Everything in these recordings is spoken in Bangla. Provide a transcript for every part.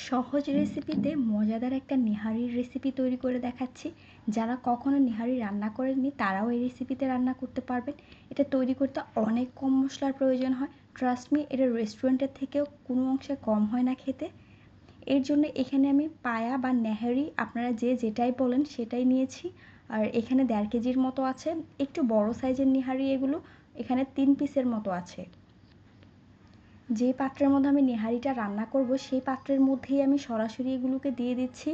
সহজ রেসিপিতে মজাদার একটা নেহারির রেসিপি তৈরি করে দেখাচ্ছি। যারা কখনো নেহারি রান্না করেননি তারাও এই রেসিপিতে রান্না করতে পারবেন। এটা তৈরি করতে অনেক কম মশলার প্রয়োজন হয়। ট্রাস্ট মি, এটা রেস্টুরেন্টের থেকেও কোনো অংশে কম হয় না খেতে। এর জন্য এখানে আমি পায়া বা নেহারি, আপনারা যে যেটাই বলেন সেটাই নিয়েছি। আর এখানে 1.5 কেজির মতো আছে। একটু বড় সাইজের নেহারি এগুলো। এখানে 3 পিসের মতো আছে। যে পাত্রের মধ্যে আমি নেহারিটা রান্না করব সেই পাত্রের মধ্যেই আমি সরাসরি এগুলোকে দিয়ে দিচ্ছি।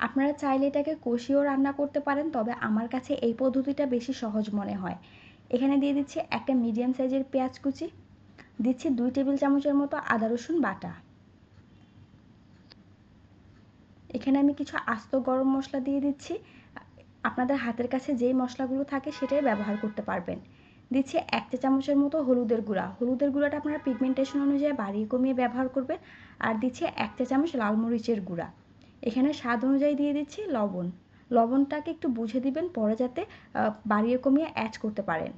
আপনারা চাইলে এটাকে কষিয়েও রান্না করতে পারেন, তবে আমার কাছে এই পদ্ধতিটা বেশি সহজ মনে হয়। এখানে দিয়ে দিচ্ছি একটা মিডিয়াম সাইজের পেঁয়াজ কুচি, দিচ্ছি 2 টেবিল চামচের মতো আদা রসুন বাটা। এখানে আমি কিছু আস্ত গরম মশলা দিয়ে দিচ্ছি। আপনাদের হাতের কাছে যেই মশলাগুলো থাকে সেটাই ব্যবহার করতে পারবেন। দিচ্ছি 1 চা চামচের মতো হলুদের গুঁড়া। হলুদের গুঁড়াটা আপনারা পিগমেন্টেশন অনুযায়ী বাড়িয়ে কমিয়ে ব্যবহার করবেন। আর দিচ্ছি 1 চা চামচ লাল মরিচের গুঁড়া। এখানে স্বাদ অনুযায়ী দিয়ে দিচ্ছি লবণ। লবণটাকে একটু বুঝে দিবেন, পরে যাতে বাড়িয়ে কমিয়ে অ্যাড করতে পারেন।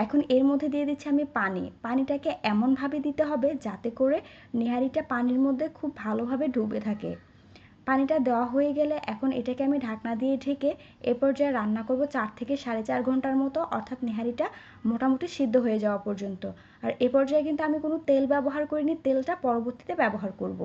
এখন এর মধ্যে দিয়ে দিচ্ছি আমি পানি। পানিটাকে এমনভাবে দিতে হবে যাতে করে নেহারিটা পানির মধ্যে খুব ভালোভাবে ডুবে থাকে। পানিটা দেওয়া হয়ে গেলে এখন এটাকে আমি ঢাকনা দিয়ে ঢেকে এ পর্যায়ে রান্না করব 4 থেকে 4.5 ঘন্টার মতো, অর্থাৎ নেহারিটা মোটামুটি সিদ্ধ হয়ে যাওয়া পর্যন্ত। আর এ পর্যায়ে কিন্তু আমি কোনো তেল ব্যবহার করিনি, তেলটা পরবর্তীতে ব্যবহার করব।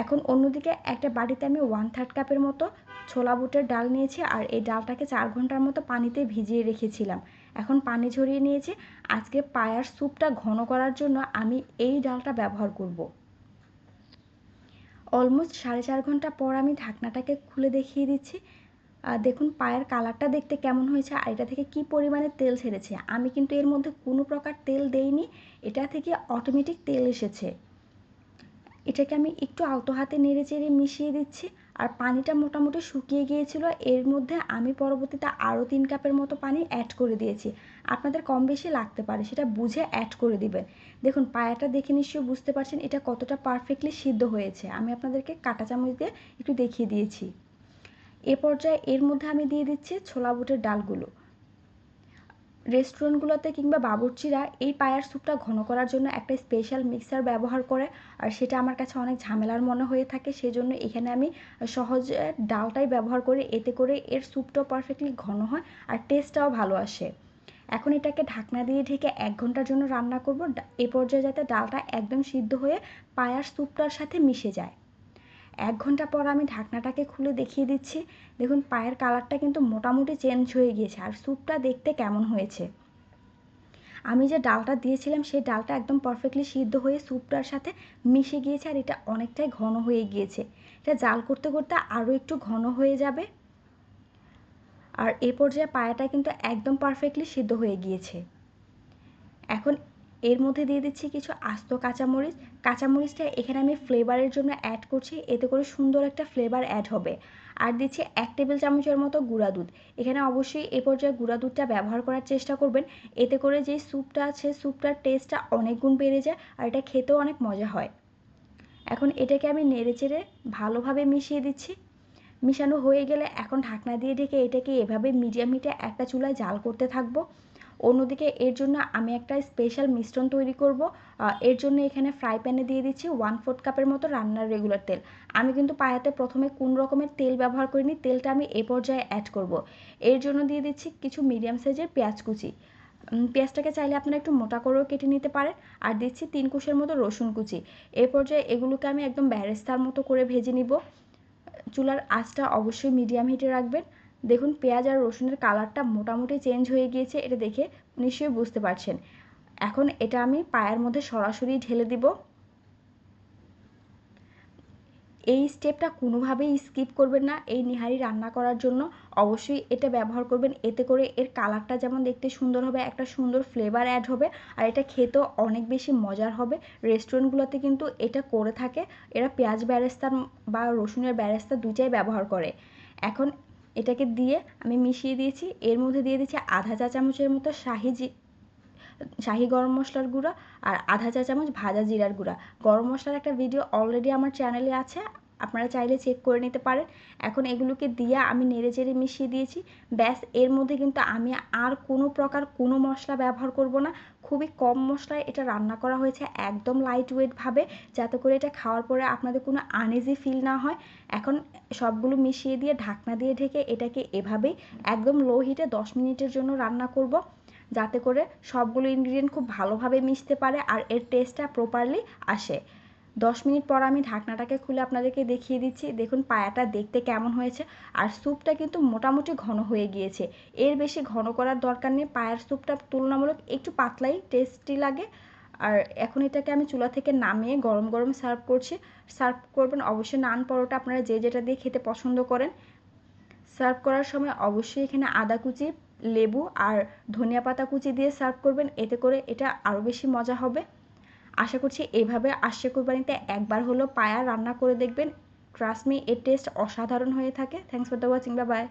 এখন অন্যদিকে একটা বাটিতে আমি 1/3 কাপের মতো ছোলা বুটের ডাল নিয়েছি, আর এই ডালটাকে 4 ঘন্টার মতো পানিতে ভিজিয়ে রেখেছিলাম। এখন পানি ঝরিয়ে নিয়েছি। আজকে পায়ার স্যুপটা ঘন করার জন্য আমি এই ডালটা ব্যবহার করব। অলমোস্ট 4.5 ঘন্টা পর আমি ঢাকনাটাকে খুলে দেখিয়ে দিচ্ছি। দেখুন পায়ের কালারটা দেখতে কেমন হয়েছে, আর এটা থেকে কি পরিমাণে তেল ছেড়েছে। আমি কিন্তু এর মধ্যে কোনো প্রকার তেল দেইনি, এটা থেকে অটোমেটিক তেল এসেছে। এটাকে আমি একটু আলতো হাতে নেড়ে চেড়ে মিশিয়ে দিচ্ছি। আর পানিটা মোটামুটি শুকিয়ে গিয়েছিল। এর মধ্যে আমি পরবর্তীতে আরও 3 কাপের মতো পানি অ্যাড করে দিয়েছি। আপনাদের কম বেশি লাগতে পারে, সেটা বুঝে অ্যাড করে দিবেন। দেখুন পায়াটা দেখে নিশ্চয়ই বুঝতে পারছেন এটা কতটা পারফেক্টলি সিদ্ধ হয়েছে। আমি আপনাদেরকে কাঁটা চামচ দিয়ে একটু দেখিয়ে দিয়েছি। এ পর্যায়ে এর মধ্যে আমি দিয়ে দিচ্ছি ছোলা বুটের ডালগুলো। রেস্টুরেন্টগুলোতে কিংবা বাবুর্চিরা এই পায়ার স্যুপটা ঘন করার জন্য একটা স্পেশাল মিক্সার ব্যবহার করে, আর সেটা আমার কাছে অনেক ঝামেলার মনে হয়ে থাকে। সেজন্য এখানে আমি সহজে ডালটাই ব্যবহার করি, এতে করে এর স্যুপটাও পারফেক্টলি ঘন হয় আর টেস্টটাও ভালো আসে। এখন এটাকে ঢাকনা দিয়ে ঢেকে 1 ঘন্টার জন্য রান্না করব, এ পর্যায়ে যাতে ডালটা একদম সিদ্ধ হয়ে পায়ার স্যুপটার সাথে মিশে যায়। 1 ঘন্টা পর আমি ঢাকনাটাকে খুলে দেখিয়ে দিচ্ছি। দেখুন পায়ের কালারটা কিন্তু মোটামুটি চেঞ্জ হয়ে গিয়েছে, আর স্যুপটা দেখতে কেমন হয়েছে। আমি যে ডালটা দিয়েছিলাম সেই ডালটা একদম পারফেক্টলি সিদ্ধ হয়ে স্যুপটার সাথে মিশে গিয়েছে, আর এটা অনেকটাই ঘন হয়ে গিয়েছে। এটা জাল করতে করতে আরও একটু ঘন হয়ে যাবে। আর এ পর্যায়ে পায়াটা কিন্তু একদম পারফেক্টলি সিদ্ধ হয়ে গিয়েছে। এখন এর মধ্যে দিয়ে দিচ্ছি কিছু আস্ত কাঁচামরিচ। কাঁচামরিচটা এখানে আমি ফ্লেভারের জন্য অ্যাড করছি, এতে করে সুন্দর একটা ফ্লেভার অ্যাড হবে। আর দিচ্ছি 1 টেবিল চামচের মতো গুঁড়া দুধ। এখানে অবশ্যই এ পর্যায়ে গুঁড়া দুধটা ব্যবহার করার চেষ্টা করবেন, এতে করে যেই স্যুপটা আছে স্যুপটার টেস্টটা অনেক গুণ বেড়ে যায়, আর এটা খেতেও অনেক মজা হয়। এখন এটাকে আমি নেড়েচেড়ে ভালোভাবে মিশিয়ে দিচ্ছি। মিশানো হয়ে গেলে এখন ঢাকনা দিয়ে ঢেকে এটাকে এভাবে মিডিয়াম হিটে একটা চুলায় জাল করতে থাকবো। অন্যদিকে এর জন্য আমি একটা স্পেশাল মিশ্রণ তৈরি করব। এর জন্য এখানে ফ্রাই প্যানে দিয়ে দিচ্ছি 1/4 কাপের মতো রান্নার রেগুলার তেল। আমি কিন্তু পায়াতে প্রথমে কোন রকমের তেল ব্যবহার করিনি, তেলটা আমি এ পর্যায়ে অ্যাড করব। এর জন্য দিয়ে দিচ্ছি কিছু মিডিয়াম সাইজের পেঁয়াজ কুচি। পেঁয়াজটাকে চাইলে আপনারা একটু মোটা করেও কেটে নিতে পারেন। আর দিচ্ছি 3 কোষের মতো রসুন কুচি। এ পর্যায়ে এগুলোকে আমি একদম বেরেস্তার মতো করে ভেজে নিব। চুলার আঁচটা অবশ্যই মিডিয়াম হিটে রাখবেন। দেখুন পেঁয়াজ আর রসুনের কালারটা মোটামুটি চেঞ্জ হয়ে গিয়েছে, এটা দেখে নিশ্চয়ই বুঝতে পারছেন। এখন এটা আমি পায়ের মধ্যে সরাসরি ঢেলে দিব। এই স্টেপটা কোনোভাবেই স্কিপ করবেন না। এই নেহারি রান্না করার জন্য অবশ্যই এটা ব্যবহার করবেন, এতে করে এর কালারটা যেমন দেখতে সুন্দর হবে, একটা সুন্দর ফ্লেভার অ্যাড হবে, আর এটা খেতেও অনেক বেশি মজার হবে। রেস্টুরেন্টগুলোতে কিন্তু এটা করে থাকে, এরা পেঁয়াজ বেরেস্তা বা রসুনের বেরেস্তা দুইটাই ব্যবহার করে। এখন এটাকে দিয়ে আমি মিশিয়ে দিয়েছি। এর মধ্যে দিয়ে দিচ্ছি আধা চা চামচের মতো শাহি গরম মশলার গুঁড়া, আর আধা চা চামচ ভাজা জিরার গুঁড়া। গরম মশলার একটা ভিডিও অলরেডি আমার চ্যানেলে আছে, আপনারা চাইলে চেক করে নিতে পারেন। এখন এগুলোকে দিয়ে আমি নেড়েচেড়ে মিশিয়ে দিয়েছি। ব্যাস, এর মধ্যে কিন্তু আমি আর কোনো প্রকার কোনো মশলা ব্যবহার করব না। খুবই কম মশলায় এটা রান্না করা হয়েছে, একদম লাইট ওয়েটভাবে, যাতে করে এটা খাওয়ার পরে আপনাদের কোনো আনইজি ফিল না হয়। এখন সবগুলো মিশিয়ে দিয়ে ঢাকনা দিয়ে ঢেকে এটাকে এভাবেই একদম লো হিটে 10 মিনিটের জন্য রান্না করব, যাতে করে সবগুলো ইনগ্রিডিয়েন্ট খুব ভালোভাবে মিশতে পারে আর এর টেস্টটা প্রপারলি আসে। 10 মিনিট পর আমি ঢাকনাটাকে খুলে আপনাদেরকে দেখিয়ে দিচ্ছি। দেখুন পায়াটা দেখতে কেমন হয়েছে। আর স্যুপটা কিন্তু মোটামুটি ঘন হয়ে গিয়েছে, এর বেশি ঘন করার দরকার নেই। পায়ার স্যুপটা তুলনামূলক একটু পাতলাই টেস্টি লাগে। আর এখন এটাকে আমি চুলা থেকে নামিয়ে গরম গরম সার্ভ করছি। সার্ভ করবেন অবশ্যই নান পরোটা, আপনারা যে যেটা দিয়ে খেতে পছন্দ করেন। সার্ভ করার সময় অবশ্যই এখানে আদা কুচি, লেবু আর ধনিয়া পাতা কুচি দিয়ে সার্ভ করবেন, এতে করে এটা আরও বেশি মজা হবে। আশা করছি এইভাবে আশিয়া কুরবানিতে একবার হলো পায়া রান্না করে দেখবেন। ট্রাস্ট মি, এর টেস্ট অসাধারণ হয়ে থাকে। Thanks for the watching, bye bye.